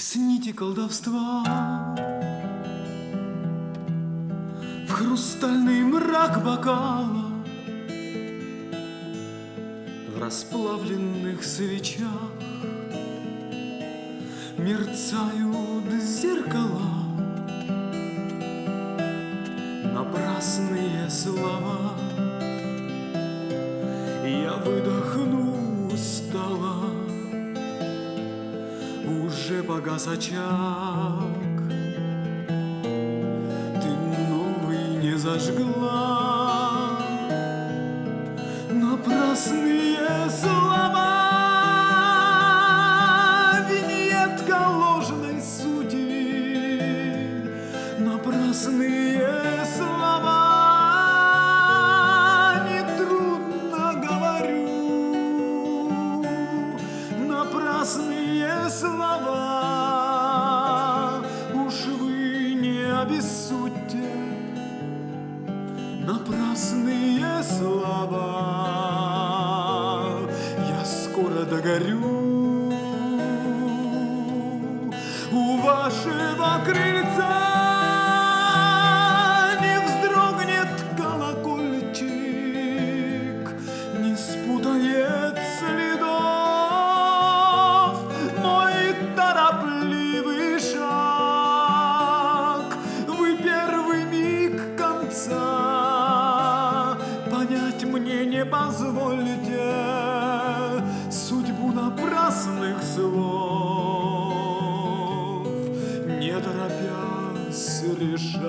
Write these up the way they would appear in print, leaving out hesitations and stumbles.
Из нити колдовства в хрустальный мрак бокала, в расплавленных свечах мерцают зеркала. Напрасные слова, я выдохну устало. Уже погас очаг, ты новый не зажгла. Напрасные слова, виньетка ложной судьбы. Напрасные слова, нетрудно говорю. Напрасные слова, уж вы не обессудьте. Напрасные слова, я скоро догорю у вашего крыльца. Не вздрогнет колокольчик, не спутает следов мой торопливый шаг. Вы первый миг конца понять мне не позволите. Судьбу напрасных слов не торопясь решать.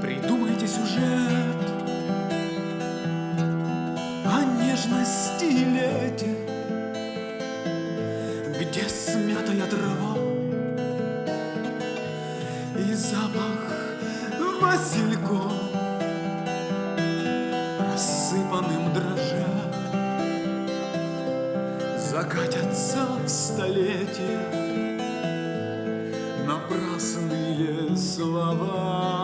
Придумайте сюжет о нежности и лете, где смятая трава и запах васильков, рассыпанным дрожжа, закатятся в столетие напрасные слова.